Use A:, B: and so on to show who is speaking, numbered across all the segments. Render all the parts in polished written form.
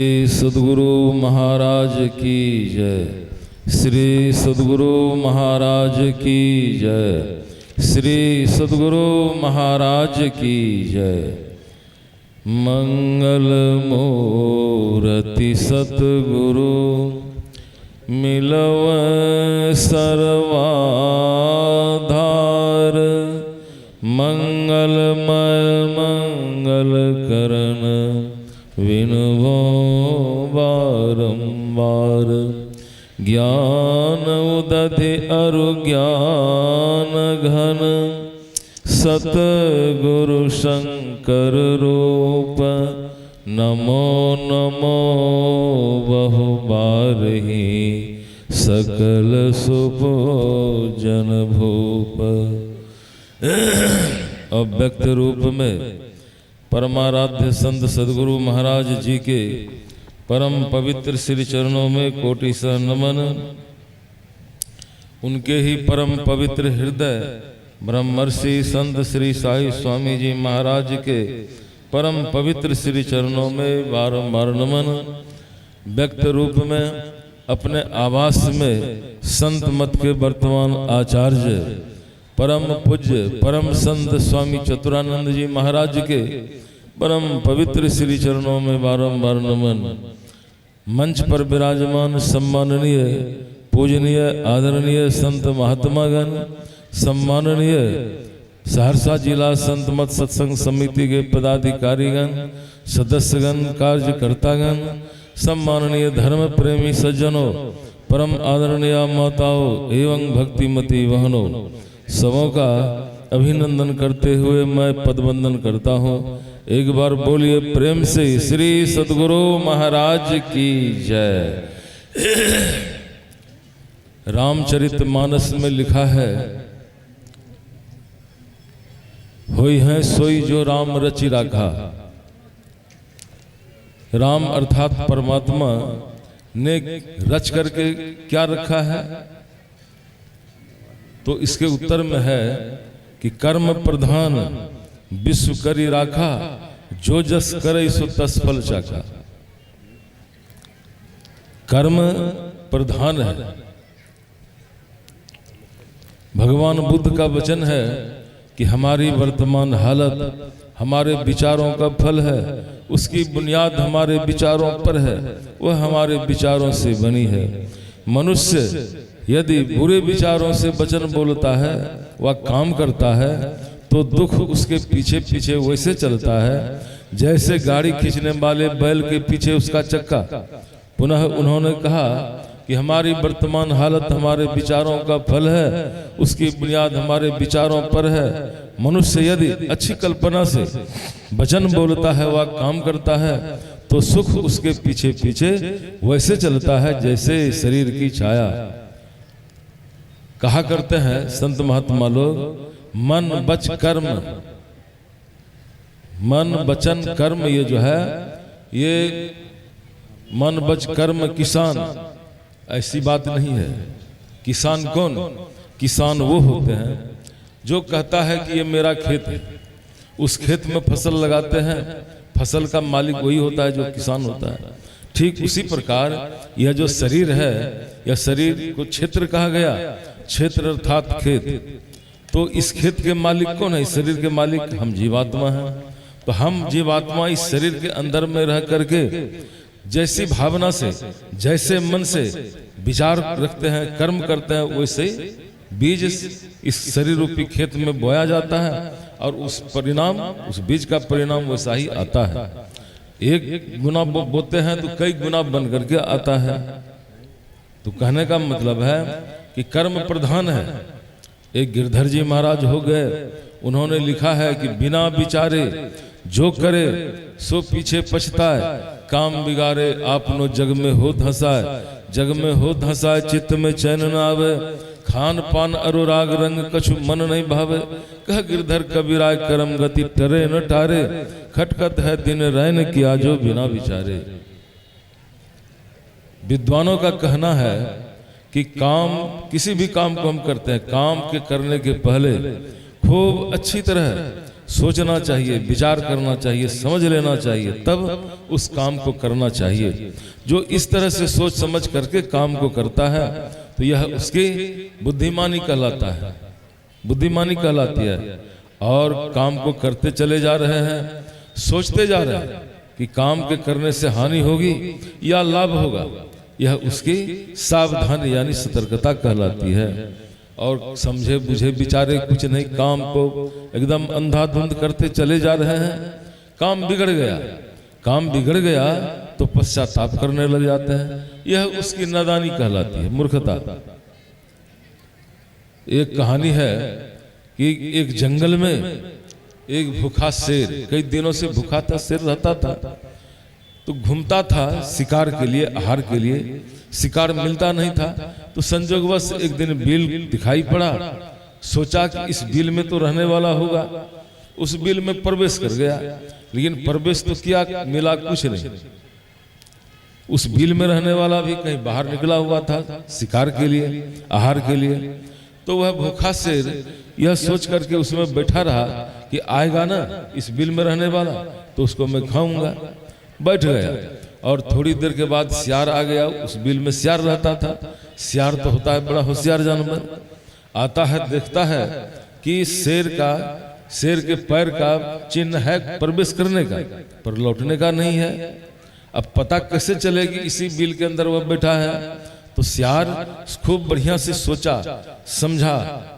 A: श्री सद्गुरु महाराज की जय। श्री सद्गुरु महाराज की जय। श्री सद्गुरु महाराज की जय। मंगल मूर्ति सतगुरु मिलव सर्वाधार। मंगलमय मंगल करण विनवो बारंबार। ज्ञान उदधि अरु ज्ञान घन सतगुरु शंकर रूप। नमो नमो बहु बारहि सकल सुभोजन भूप। अव्यक्त रूप में परमाराध्य संत सद्गुरु महाराज जी के परम पवित्र श्री चरणों में कोटि सह नमन। उनके ही परम पवित्र हृदय ब्रह्मर्षि संत श्री साई स्वामी जी महाराज के परम पवित्र श्री चरणों में बारंबार नमन। व्यक्त रूप में अपने आवास में संत मत के वर्तमान आचार्य परम पूज्य परम संत स्वामी चतुरानंद जी महाराज के परम पवित्र श्री चरणों में बारंबार नमन। मंच पर विराजमान सम्माननीय पूजनीय आदरणीय संत महात्मागण, सम्माननीय सहरसा जिला संत मत सत्संग समिति के पदाधिकारीगण, सदस्यगण, कार्यकर्तागण, सम्माननीय धर्म प्रेमी सज्जनों, परम आदरणीय माताओं एवं भक्तिमती बहनों, सबों का अभिनंदन करते हुए मैं पदवंदन करता हूँ। एक बार बोलिए प्रेम से श्री सद्गुरु महाराज की जय। रामचरितमानस में लिखा है, होई है सोई जो राम रचि राखा। राम अर्थात परमात्मा ने रच करके क्या रखा है? तो इसके उत्तर में है कि कर्म प्रधान विश्व करी राखा। जो जस करे सो तस फल चाखा। कर्म प्रधान है। भगवान बुद्ध का वचन है कि हमारी वर्तमान हालत हमारे विचारों का फल है। उसकी बुनियाद हमारे विचारों पर है। वह हमारे विचारों से बनी है। मनुष्य यदि बुरे विचारों से वचन बोलता है व काम करता है तो दुख उसके पीछे पीछे वैसे चलता है जैसे गाड़ी खींचने वाले बैल के पीछे उसका चक्का। पुनः उन्होंने कहा कि हमारी वर्तमान हालत हमारे विचारों का फल है। उसकी बुनियाद हमारे विचारों पर है। मनुष्य यदि अच्छी कल्पना से वचन बोलता है व काम करता है तो सुख उसके पीछे पीछे वैसे चलता है जैसे शरीर की छाया। कहा करते हैं संत महात्मा लोग, मन बच कर्म, मन वचन कर्म, ये जो है ये मन बच कर्म किसान। ऐसी बात नहीं है। किसान कौन? किसान वो होते हैं जो कहता है कि ये मेरा खेत है, उस खेत में फसल लगाते हैं। फसल का मालिक वही होता है जो किसान होता है। ठीक उसी प्रकार यह जो शरीर है, यह शरीर को क्षेत्र कहा गया। क्षेत्र अर्थात खेत। तो इस खेत के मालिक कौन है? इस शरीर के मालिक हम जीवात्मा हैं। तो हम जीवात्मा इस शरीर के अंदर में रह करके जैसी भावना से, जैसे मन से विचार रखते हैं, कर्म करते हैं, वैसे बीज इस शरीर रूपी खेत में बोया जाता है और उस परिणाम, उस बीज का परिणाम वैसा ही आता है। एक गुना बोते हैं तो कई गुना बन करके आता है। तो कहने का मतलब है कि कर्म प्रधान है। एक गिरधर जी महाराज हो गए, उन्होंने लिखा है कि बिना विचारे जो करे सो पीछे पछताए। काम बिगाड़े आपनो जग में हो धसाए। जग में हो धसाए चित्त में चैन न आवे। खान पान अनुराग रंग कछु मन नहीं भावे। कह गिरधर कबीराय करम गति टरे न टारे। खटखट है दिन रैन किया जो बिना विचारे। विद्वानों का कहना है कि काम, किसी भी काम को हम करते हैं, काम के करने के पहले खूब अच्छी तरह सोचना चाहिए, विचार करना चाहिए, समझ लेना चाहिए, तब उस काम को करना चाहिए। जो इस तरह से सोच समझ करके काम को करता है तो यह उसकी बुद्धिमानी कहलाता है, बुद्धिमानी कहलाती है। और काम को करते चले जा रहे हैं, सोचते जा रहे हैं कि काम के करने से हानि होगी या लाभ होगा, यह उसकी सावधानी यानी सतर्कता कहलाती है। और समझे बुझे विचारे कुछ नहीं, काम को एकदम अंधाधुंध करते चले जा रहे हैं, काम बिगड़ गया, काम बिगड़ गया तो पश्चाताप करने लग जाते हैं, यह उसकी नादानी कहलाती है, मूर्खता। एक कहानी है कि एक जंगल में एक भूखा शेर, कई दिनों से भूखा था, शेर रहता था, तो घूमता था शिकार के लिए, आहार के लिए, शिकार मिलता नहीं था, तो संजोगवश एक दिन बिल दिखाई पड़ा, सोचा कि इस बिल में तो रहने वाला होगा, उस बिल में प्रवेश कर गया, लेकिन प्रवेश तो किया, मिला कुछ नहीं। उस बिल में रहने वाला भी कहीं बाहर निकला हुआ था शिकार के लिए, आहार के लिए, तो वह भूखा शेर यह सोच करके उसमें बैठा रहा कि आएगा ना इस बिल में रहने वाला तो उसको मैं खाऊंगा, बैठ गया। और थोड़ी देर के बाद सियार आ गया, उस बिल में सियार रहता था, सियार तो होता है बड़ा होशियार जानवर, आता है, देखता है कि शेर के पैर का चिन्ह है प्रवेश करने का, पर लौटने का नहीं है। अब पता कैसे चलेगी इसी बिल के अंदर वह बैठा है? तो सियार खूब बढ़िया से सोचा समझा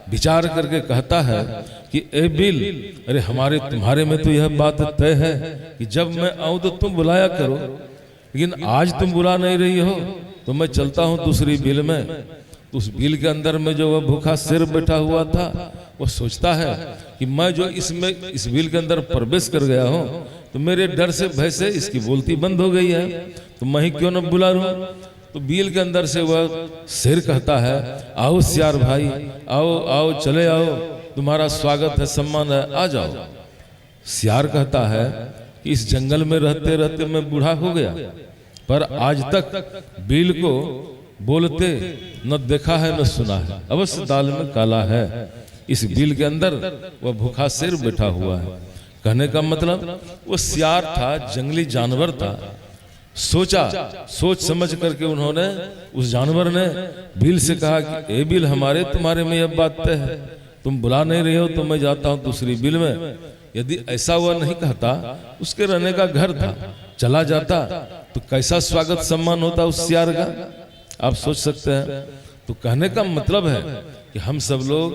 A: विचार करके कहता है कि ए बिल, अरे हमारे तुम्हारे में तो यह बात तय है कि जब मैं आऊं तो तुम बुलाया करो, लेकिन आज तुम बुला नहीं रही हो तो मैं चलता हूं दूसरी बिल में। तो उस बिल के अंदर में जो वह भूखा शेर बैठा हुआ था वो सोचता है कि मैं जो इस बिल के अंदर प्रवेश कर गया हूं तो मेरे डर से भय से इसकी बोलती बंद हो गई है, तो मैं ही क्यों न बुला लूं। तो बिल के अंदर से वह शेर कहता है, आओ सियार भाई, आओ आओ, चले आओ, तुम्हारा स्वागत है, सम्मान है, आ जाओ। सियार कहता है कि इस जंगल में रहते रहते मैं बूढ़ा हो गया, पर आज तक बिल को बोलते न देखा है न सुना है, अवश्य दाल में काला है। इस बिल के अंदर वह भूखा शेर बैठा हुआ है। कहने का मतलब वो सियार था, जंगली जानवर था, सोच समझ करके उन्होंने, उस जानवर ने बिल से कहा कि ए बिल, हमारे तुम्हारे में यह बात तय है, तुम बुला नहीं रहे हो तो मैं जाता हूं दूसरी बिल में। यदि ऐसा वह नहीं कहता, उसके रहने का घर था, चला जाता तो कैसा स्वागत सम्मान होता उस सियार का, आप सोच सकते हैं। तो कहने का मतलब है कि हम सब लोग,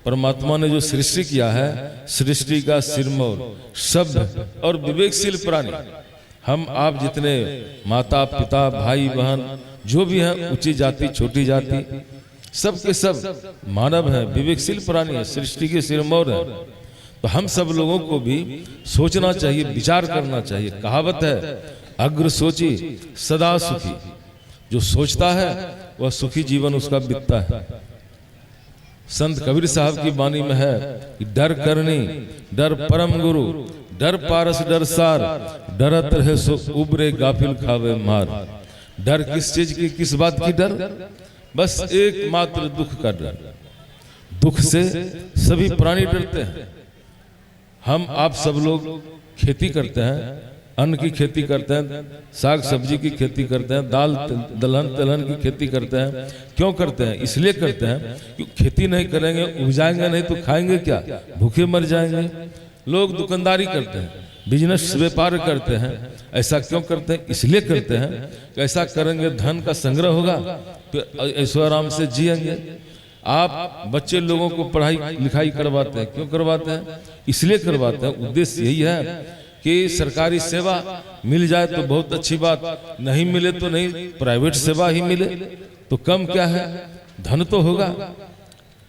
A: परमात्मा ने जो सृष्टि किया है, सृष्टि का सिरमौर शब्द और विवेकशील प्राणी, हम आप जितने माता पिता भाई बहन जो भी हैं, ऊंची जाति छोटी जाति, सब के सब मानव हैं, विवेकशील प्राणी है, सृष्टि के सिरमौर है। तो हम सब लोगों को भी सोचना चाहिए, विचार करना चाहिए। कहावत है, अग्र सोची सदा सुखी, जो सोचता है वह सुखी जीवन उसका बीतता है। संत कबीर साहब की वाणी में है कि डर करनी डर परम गुरु, डर पारस डर सार, डरत रहे सो उबरे गाफिल खावे मार। डर किस चीज की, किस बात की डर? बस एकमात्र दुख का डर। दुख से सभी प्राणी डरते हैं। हम आप सब लोग खेती करते हैं, अन्न की खेती करते हैं, साग सब्जी की खेती करते हैं, दाल दलहन तिलहन की खेती करते हैं। क्यों करते हैं? इसलिए करते हैं कि खेती नहीं करेंगे, उपजाएंगे नहीं तो खाएंगे क्या, भूखे मर जाएंगे। लोग दुकानदारी करते हैं, बिजनेस व्यापार करते हैं, ऐसा क्यों करते हैं? इसलिए करते हैं कि ऐसा करेंगे धन का संग्रह होगा, तो ऐशो आराम से जिएंगे। आप बच्चे लोगों को पढ़ाई लिखाई करवाते हैं, क्यों करवाते हैं? इसलिए करवाते हैं, उद्देश्य यही है कि सरकारी सेवा मिल जाए तो बहुत अच्छी बात, नहीं मिले तो नहीं, प्राइवेट सेवा ही मिले तो कम क्या है, धन तो होगा।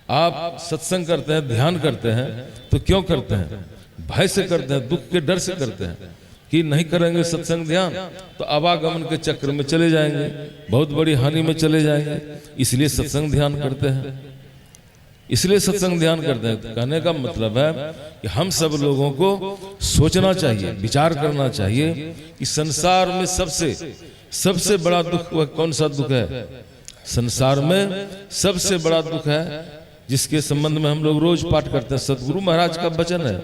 A: आप सत्संग करते हैं, ध्यान करते हैं तो क्यों करते हैं? भय से करते हैं, दुख के डर से करते हैं कि नहीं करेंगे सत्संग ध्यान तो आवागमन के चक्र में चले जाएंगे, बहुत बड़ी हानि में चले जाएंगे, इसलिए सत्संग ध्यान करते हैं, इसलिए सत्संग ध्यान करते हैं। तो कहने का मतलब है कि हम सब लोगों को सोचना चाहिए, विचार करना चाहिए कि संसार में सबसे बड़ा दुख वह कौन सा दुख है? संसार में सबसे बड़ा दुख है जिसके संबंध में हम लोग रोज पाठ करते हैं। सतगुरु महाराज का वचन है,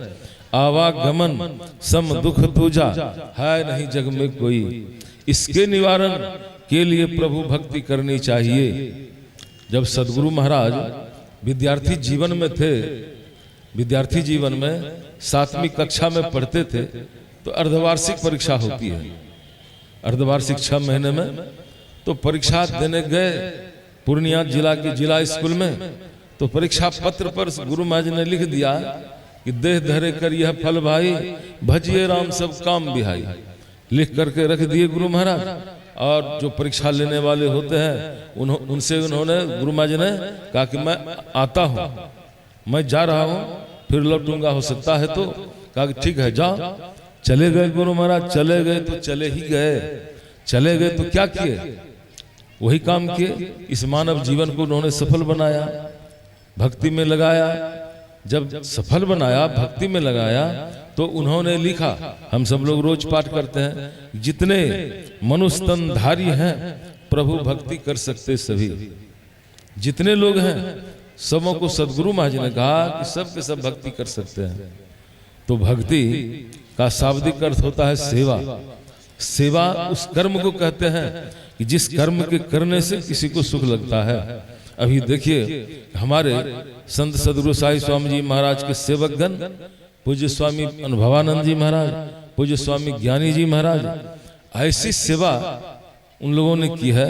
A: आवागमन सम दुख दूजा, है नहीं जग में कोई। इसके निवारण के लिए प्रभु भक्ति करनी चाहिए। जब सदगुरु महाराज विद्यार्थी जीवन में थे, विद्यार्थी जीवन में 7वीं कक्षा में पढ़ते थे, तो अर्धवार्षिक परीक्षा होती है, अर्धवार्षिक 6 महीने में। तो परीक्षा देने गए पूर्णिया जिला के जिला स्कूल में। तो परीक्षा पत्र पर गुरु महाराज ने लिख दिया कि देह धरे कर यह फल भाई, भजिए राम सब काम बिहाई। लिख करके रख दिए गुरु महाराज। और जो परीक्षा लेने वाले होते हैं उनसे उन्होंने गुरु महाराज ने कहा कि मैं आता हूँ, मैं जा रहा हूँ, फिर लौटूंगा, हो सकता है तो। कहा कि ठीक है जाओ। चले गए गुरु महाराज। चले गए तो चले ही गए। चले गए तो क्या किए? वही काम किए। इस मानव जीवन को उन्होंने सफल बनाया, भक्ति में लगाया। जब सफल बनाया, भक्ति में लगाया, तो उन्होंने लिखा, हम सब लोग रोज पाठ करते हैं, जितने मनुस्तनधारी हैं प्रभु भक्ति कर सकते सभी। जितने लोग हैं सबों को सदगुरु महाराज ने कहा कि सब के सब भक्ति कर सकते हैं। तो भक्ति का शाब्दिक अर्थ होता है सेवा। सेवा उस कर्म को कहते हैं कि जिस कर्म के करने से किसी को सुख लगता है। अभी देखिए हमारे संत सदगुरु साई स्वामी जी महाराज के सेवकगण, पूज्य स्वामी अनुभवानंद जी महाराज, पूज्य स्वामी ज्ञानी जी महाराज, ऐसी सेवा उन लोगों ने की है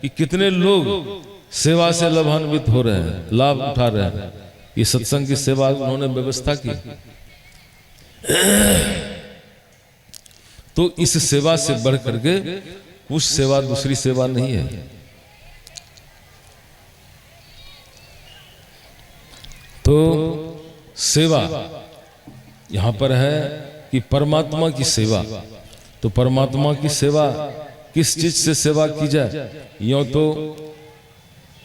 A: कि कितने लोग सेवा से लाभान्वित हो रहे हैं, लाभ उठा रहे हैं। ये सत्संग की सेवा उन्होंने व्यवस्था की। तो इस सेवा से बढ़ करके कुछ सेवा दूसरी सेवा नहीं है। तो सेवा यहां पर है कि परमात्मा की सेवा। तो परमात्मा की सेवा किस चीज से सेवा की जाए? यूं तो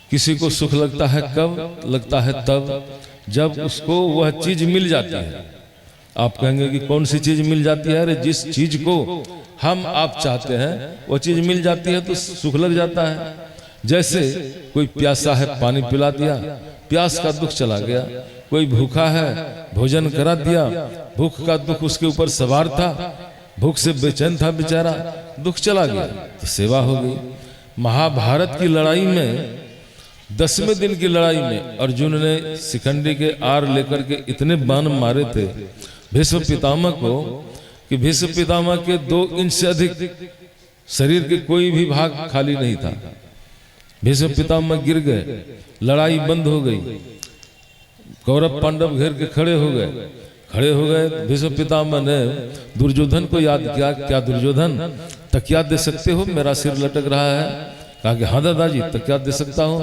A: किसी को सुख लगता है कब? लगता है तब जब उसको वह चीज मिल जाती है। आप कहेंगे कि कौन सी चीज मिल जाती है? अरे जिस चीज को हम आप चाहते हैं वो चीज मिल जाती है तो सुख लग जाता है। जैसे कोई प्यासा है, पानी पिला दिया, प्यास का दुख चला गया। कोई भूखा है, भोजन करा दिया, भूख का दुख उसके ऊपर सवार था, भूख से बेचैन था बेचारा, दुख चला गया, तो सेवा हो गई। महाभारत की लड़ाई में 10वें दिन की लड़ाई में अर्जुन ने शिखंडी के आर लेकर के इतने बाण मारे थे भीष्म पितामह को कि भीष्म पितामह के 2 इंच से अधिक शरीर के कोई भी भाग खाली नहीं था। भीष्म पितामह गिर गए, लड़ाई बंद हो गई। कौरव पांडव घेर के खड़े हो गए। भीष्म पितामह ने दुर्योधन को याद किया, क्या दुर्योधन तकिया दे सकते हो? मेरा सिर लटक रहा है। कहा कि हाँ दादाजी तकिया दे सकता हूँ।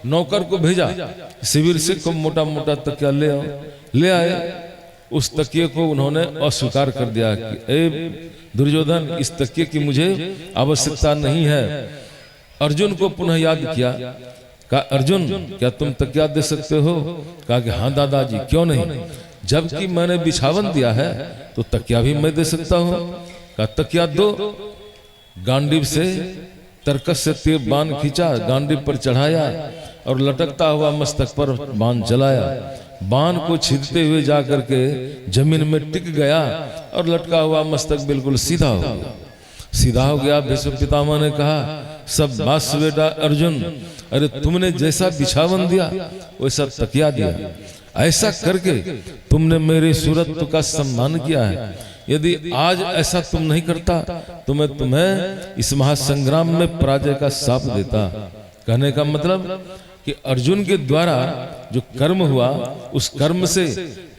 A: नौकर को भेजा शिविर से खूब मोटा मोटा तकिया ले आओ। ले आए। उस तकिए को उन्होंने अस्वीकार कर दिया कि ए दुर्योधन, इस तकिए की मुझे आवश्यकता नहीं है। अर्जुन को पुनः याद किया। कहा अर्जुन क्या तुम तकिया दे सकते हो? कहा कि हाँ दादाजी, क्यों नहीं, जबकि मैंने बिछावन दिया है तो तकिया भी मैं दे सकता हूँ। कहा तकिया दो। गांडीव से तरकस से तीर बाण खींचा, गांडीव पर चढ़ाया और लटकता हुआ मस्तक पर बाण चलाया। बाण को छीनते हुए जाकर के जमीन में टिक गया और लटका हुआ मस्तक बिल्कुल सीधा हो गया। सीधा हो गया। भीष्म पितामह ने कहा सब बास बेटा अर्जुन, अरे तुमने जैसा बिछावन दिया वैसा तकिया दिया, ऐसा करके तुमने मेरे सूरत्व का सम्मान किया है। यदि आज ऐसा तुम नहीं करता तो मैं तुम्हें इस महासंग्राम में पराजय का शाप देता। कहने का मतलब कि अर्जुन के द्वारा जो कर्म हुआ उस कर्म से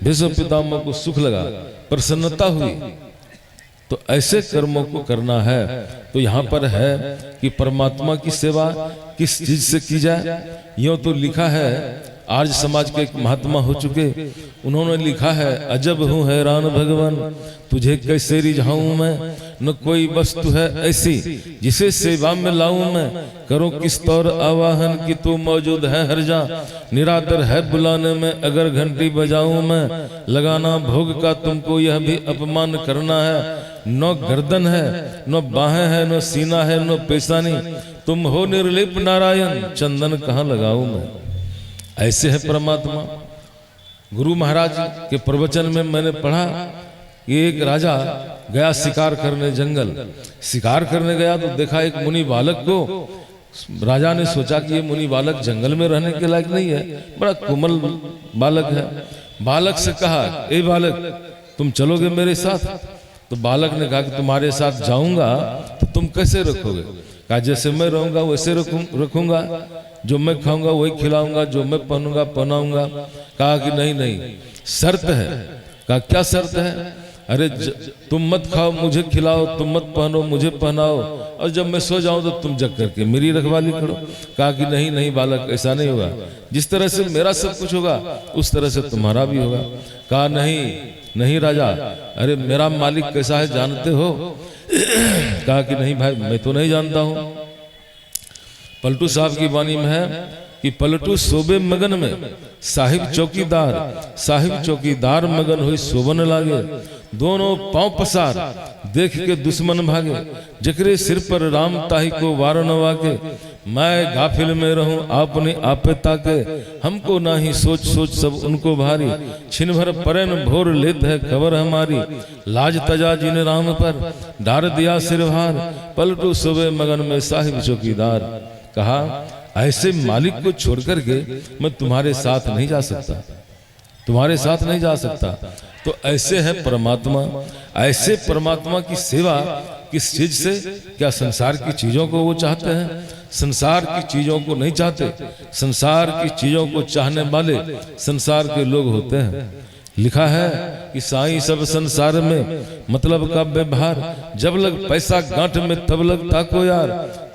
A: भीष्म पितामह को सुख लगा, प्रसन्नता हुई। तो ऐसे कर्मों को करना है। तो यहाँ पर है कि परमात्मा की सेवा किस चीज से की जाए। यूं तो लिखा है, आर्य समाज के एक महात्मा हो चुके, उन्होंने लिखा है, अजब हूँ हैरान भगवान तुझे कैसे रिझाऊं मैं, न कोई वस्तु है ऐसी जिसे सेवा में लाऊं मैं, करो किस तौर आवाहन की तू मौजूद है हर जा, निरादर है बुलाने में अगर घंटी बजाऊं मैं, लगाना भोग का तुमको यह भी अपमान करना है, न गर्दन है न बाहें है न सीना है न पेशानी, तुम हो निर्लिप नारायण चंदन कहाँ लगाऊं मैं। ऐसे है परमात्मा। गुरु महाराज के प्रवचन में मैंने पढ़ा कि एक राजा गया शिकार करने जंगल। शिकार करने गया तो देखा एक मुनि बालक को। राजा ने सोचा कि ये मुनि बालक जंगल में रहने के लायक नहीं है, बड़ा कोमल बालक है। बालक से कहा, ए बालक तुम चलोगे मेरे साथ? तो बालक ने कहा कि तुम्हारे साथ जाऊंगा तो तुम कैसे रखोगे? कहा जैसे मैं रहूंगा वैसे रखूंगा, जो मैं खाऊंगा वही खिलाऊंगा, जो मैं पहनूंगा पहनाऊंगा। कहा कि नहीं नहीं, शर्त है। कहा क्या शर्त है? अरे तुम मत खाओ मुझे खिलाओ, तुम मत पहनो मुझे पहनाओ, और जब मैं सो जाऊं तो तुम जग करके मेरी रखवाली करो। कहा कि नहीं नहीं बालक, ऐसा नहीं होगा, जिस तरह से मेरा सब कुछ होगा उस तरह से तुम्हारा भी होगा। कहा नहीं नहीं राजा, अरे मेरा मालिक कैसा है जानते हो? कहा कि नहीं भाई मैं तो नहीं जानता हूं। पलटू साहब की वाणी में है कि पलटू सोबे मगन में साहिब चौकीदार मगन हुई सोबन लागे, दोनों पांव पसार देख के दुश्मन भागे, जकरे सिर पर राम ताही को वार न वाके, मैं गाफिल में रहूं आपने आपे ताके, हमको ना ही सोच सोच सब उनको भारी, छिन भर परन भोर लेत है खबर हमारी, लाज तजा जिन राम पर डार दिया सिर भार, पलटू सोबे मगन में साहिब चौकीदार। कहा ऐसे मालिक को छोड़ करके मैं तुम्हारे साथ नहीं जा सकता, तुम्हारे साथ नहीं जा सकता। तो ऐसे है परमात्मा। ऐसे परमात्मा की सेवा किस चीज से? क्या संसार की चीजों को वो चाहते हैं? संसार की चीजों को नहीं चाहते। संसार की चीजों को चाहने वाले संसार के लोग होते हैं। लिखा है कि साईं सब संसार में मतलब का व्यवहार, जब लग पैसा गांठ में तब लगता को यार,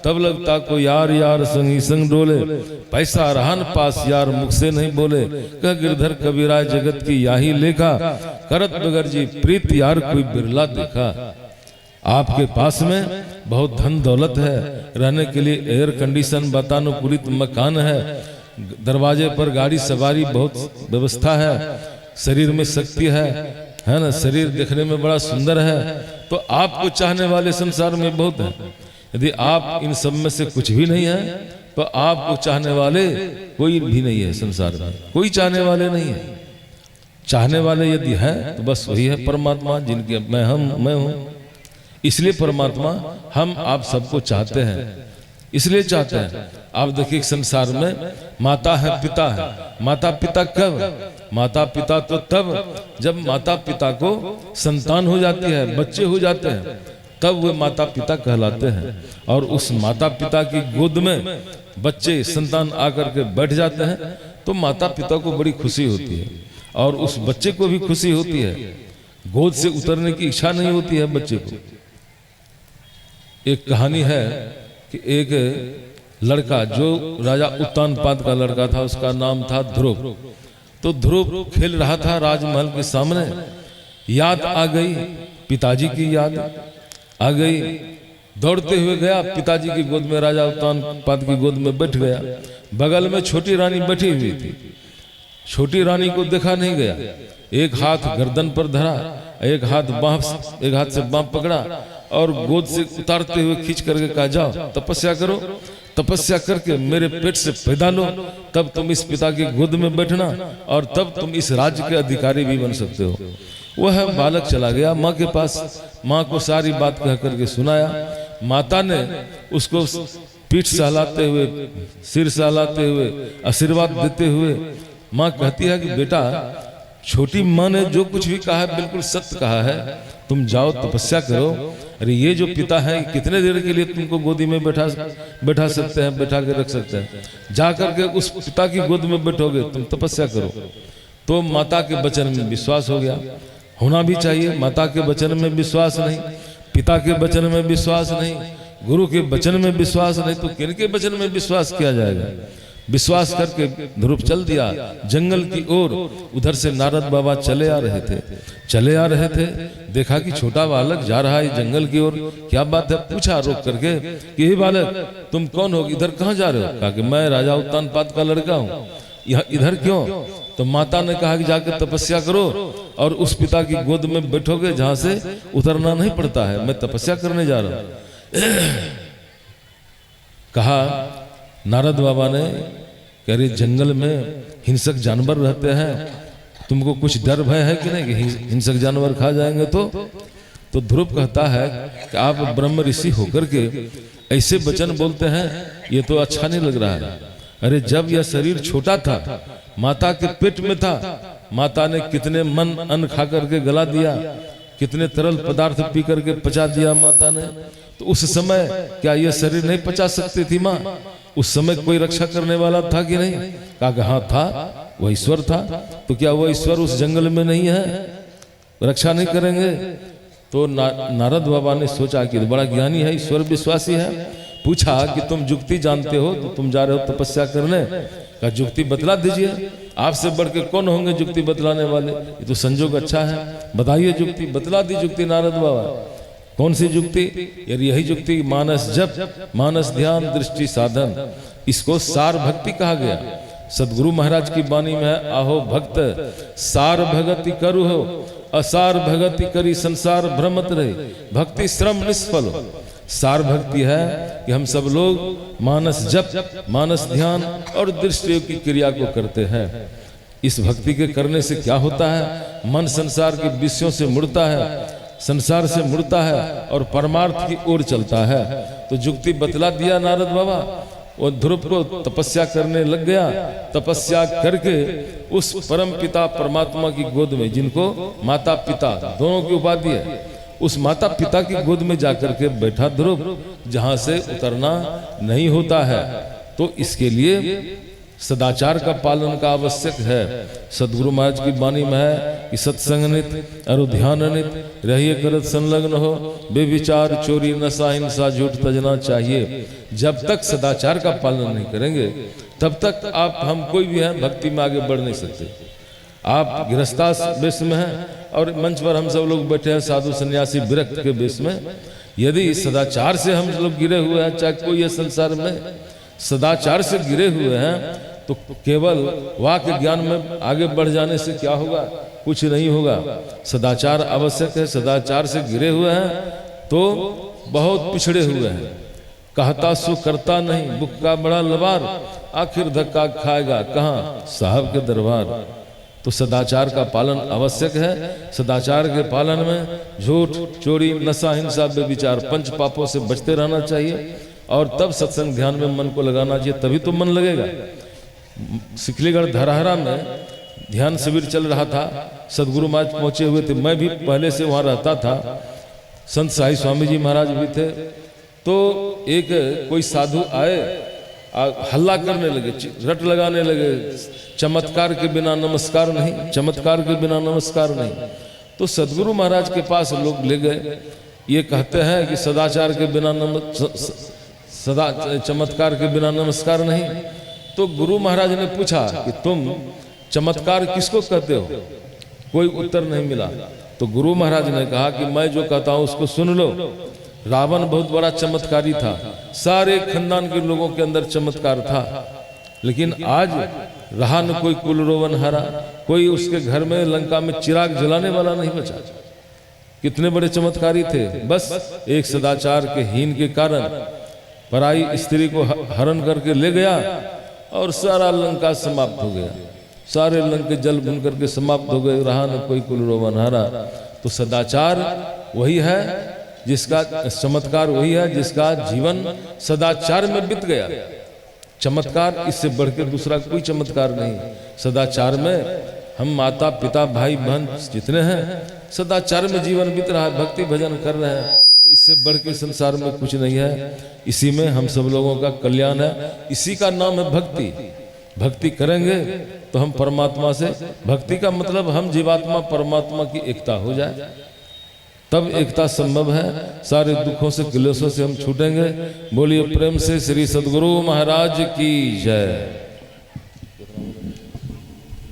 A: तब लगता को यार यार संगी संग डोले, पैसा रहन पास यार मुख से नहीं बोले, कह गिरधर कबीरा जगत की याही लेखा, करत बगर जी प्रीत यार कोई बिरला देखा। आपके पास में बहुत धन दौलत है, रहने के लिए एयर कंडीशन वातानुकूलित मकान है, दरवाजे पर गाड़ी सवारी बहुत व्यवस्था है, शरीर में शक्ति है ना, शरीर देखने में बड़ा सुंदर है, तो आपको चाहने वाले संसार में बहुत हैं। यदि आप इन सब में से कुछ भी नहीं है तो आपको चाहने वाले कोई भी नहीं है संसार में, कोई चाहने वाले नहीं है। चाहने वाले यदि है तो बस वही है परमात्मा, जिनके मैं हूं। इसलिए परमात्मा हम आप सबको चाहते हैं, इसलिए चाहते हैं। आप देखिए संसार में माता है पिता है। माता पिता कब? माता पिता तो तब जब माता पिता को संतान हो जाती है, बच्चे हो जाते हैं, तब वे माता पिता कहलाते हैं। और उस माता पिता की गोद में बच्चे संतान आकर के बैठ जाते हैं तो माता पिता को बड़ी खुशी होती है, और उस बच्चे को भी खुशी होती है। गोद से उतरने की इच्छा नहीं होती है बच्चे को। एक कहानी है कि एक लड़का, जो राजा उत्तानपाद का लड़का था, उसका नाम था ध्रुव। तो ध्रुव खेल रहा था राजमहल के सामने, याद आ गई, पिताजी की याद आ गई, दौड़ते हुए गया पिताजी की गोद में, राजा उत्तानपाद की गोद में बैठ गया। बगल में छोटी रानी बैठी हुई थी। छोटी रानी को देखा नहीं गया, एक हाथ गर्दन पर धरा, एक हाथ से बांह पकड़ा और गोद से उतारते हुए खींच करके कहा, जाओ तपस्या करो, तपस्या करके मेरे पेट से पैदा लो, तब तुम इस पिता की गोद में बैठना और तब तुम इस राज्य के अधिकारी भी बन सकते हो। वह बालक चला गया माँ के पास, माँ को सारी बात कह करके सुनाया। माता ने उसको पीठ सहलाते हुए, सिर सहलाते हुए, आशीर्वाद देते हुए माँ कहती है कि बेटा, छोटी माँ ने जो कुछ भी कहा है बिल्कुल सत्य कहा है, तुम जाओ तपस्या करो। अरे ये जो पिता है कितने देर के लिए तुमको गोदी में बैठा सकते हैं, बैठा के रख सकते हैं, जा करके उस पिता की गोद में बैठोगे, तुम तपस्या करो। तो माता के वचन में विश्वास हो गया। होना भी चाहिए। माता के वचन में विश्वास नहीं, पिता के वचन में विश्वास नहीं, गुरु के वचन में विश्वास नहीं, तो किनके वचन में विश्वास किया जाएगा? विश्वास करके ध्रुव चल दिया जंगल की ओर। उधर से नारद बाबा चले आ रहे थे, देखा कि छोटा बालक जा रहा है जंगल की ओर। क्या बात है? पूछा रोक करके कि हे बालक, तुम कौन हो, इधर कहाँ जा रहे हो? कहा कि मैं राजा उत्तानपाद का लड़का हूँ। इधर क्यों? तो माता ने कहा कि जाकर तपस्या करो और उस पिता की गोद में बैठोगे जहां से उतरना नहीं पड़ता है, मैं तपस्या करने जा रहा हूं। कहा नारद बाबा ने, कह रहे जंगल में हिंसक जानवर रहते हैं, तुमको कुछ डर भय है कि नहीं कि हिंसक जानवर खा जाएंगे? तो ध्रुव कहता है कि आप ब्रह्म ऋषि होकर के ऐसे वचन बोलते हैं, ये तो अच्छा नहीं लग रहा है। अरे जब यह शरीर छोटा था, माता के पेट में था, माता ने कितने मन अन्न खा करके गला दिया, कितने तरल पदार्थ पी करके पचा दिया माता ने। तो उस समय क्या यह शरीर नहीं पचा सकती थी माँ? उस समय कोई रक्षा करने वाला था कि नहीं? कहा हाँ था, वह ईश्वर था। तो क्या वह ईश्वर उस जंगल में नहीं है, रक्षा नहीं करेंगे? तो नारद बाबा ने सोचा कि बड़ा ज्ञानी है, ईश्वर विश्वासी है। पूछा कि तुम जुक्ति जानते हो, तो तुम जा रहे हो तपस्या करने, का जुक्ति बतला दीजिए, आपसे बढ़ के कौन होंगे जुक्ति बतलाने वाले? ये तो संजोग अच्छा है, बताइए जुक्ति। बतला दी जुक्ति नारद बाबा। कौन सी जुक्ति? यार यही जुक्ति, मानस जप, मानस ध्यान, दृष्टि साधन, इसको सार भक्ति कहा गया। सदगुरु महाराज की वाणी में है, आहो भक्त सार भगति करू हो, असार भगति करी संसार भ्रमत रहे, भक्ति श्रम निष्फल। सार भक्ति है कि हम सब लोग मानस जप, मानस ध्यान और दृष्टि की क्रिया को करते हैं। इस भक्ति के करने से क्या होता है? मन संसार के विषयों से मुड़ता है, संसार से मुड़ता है और परमार्थ की ओर चलता है। तो जुक्ति बतला दिया नारद बाबा। वो ध्रुव को तपस्या करने लग गया। तपस्या करके उस परम पिता परमात्मा की गोद में, जिनको माता पिता दोनों की उपाधि है, उस माता पिता की गोद में जाकर के बैठा ध्रुव, जहां से उतरना नहीं होता है। तो इसके लिए सदाचार का पालन का आवश्यक है। सदगुरु महाराज की वाणी में है कि सत्संग नित और ध्यान नित रहिए करत संलग्न हो, बेविचार चोरी नशा हिंसा झूठ तजना चाहिए। जब तक सदाचार का पालन नहीं करेंगे, तब तक आप हम कोई भी हैं भक्ति में आगे बढ़ नहीं सकते। आप गृहस्थ वेश में हैं और मंच पर हम सब लोग बैठे हैं साधु सन्यासी विरक्त के वेश में। यदि सदाचार से हम लोग गिरे हुए हैं, चाहे कोई है संसार में, सदाचार से गिरे हुए हैं, तो केवल वाक्य ज्ञान में आगे बढ़ जाने से क्या होगा? कुछ नहीं होगा। सदाचार आवश्यक है। सदाचार से गिरे हुए हैं तो बहुत पिछड़े हुए हैं। कहता सो करता नहीं, बुक्का बड़ा लबार, आखिर धक्का खाएगा कहाँ? साहब के दरबार। तो सदाचार का पालन आवश्यक है। सदाचार के पालन में झूठ चोरी नशा हिंसा बेविचार पंच पापों से बचते रहना चाहिए। और तब सत्संग ध्यान में मन को लगाना चाहिए, तभी तो मन लगेगा। सिकलीगढ़ धरहरा में ध्यान शिविर चल रहा था। सदगुरु महाराज पहुंचे हुए थे, मैं भी पहले से वहां रहता था। संत साई स्वामी जी महाराज भी थे। तो एक कोई साधु आए, हल्ला करने लगे, रट लगाने लगे, चमत्कार के बिना नमस्कार नहीं, चमत्कार के बिना नमस्कार नहीं। तो सदगुरु महाराज के पास लोग ले गए। ये कहते हैं कि सदाचार के बिना चमत्कार के बिना नमस्कार नहीं। तो गुरु महाराज ने पूछा कि तुम चमत्कार किसको कहते हो? कोई उत्तर नहीं मिला। तो गुरु महाराज ने कहा कि मैं जो कहता हूं उसको सुन लो। रावण बहुत बड़ा चमत्कारी था, सारे खानदान के लोगों के अंदर चमत्कार था, लेकिन आज रहा न कोई कुलरोवन हरा, कोई उसके घर में लंका में चिराग जलाने वाला नहीं बचा। कितने बड़े चमत्कारी थे, बस एक सदाचार के हीन के कारण पराई स्त्री को हरण करके ले गया और सारा लंका समाप्त हो गया। सारे लंके जल भुन करके समाप्त हो गए, रहा न कोई कुलरोवन हरा। तो सदाचार वही है जिसका, चमत्कार वही है जिसका जीवन सदाचार में बीत गया। चमत्कार इससे बढ़ के दूसरा कोई चमत्कार नहीं। सदाचार में हम माता पिता भाई बहन जितने हैं सदाचार में जीवन बीत रहा है, भक्ति भजन कर रहे हैं, तो इससे बढ़ के संसार में कुछ नहीं है। इसी में हम सब लोगों का कल्याण है, इसी का नाम है भक्ति। भक्ति करेंगे तो हम परमात्मा से, भक्ति का मतलब हम जीवात्मा परमात्मा की एकता हो जाए, तब एकता संभव है। सारे दुखों से क्लेशों से हम छूटेंगे। बोलिए प्रेम से श्री सदगुरु महाराज की जय।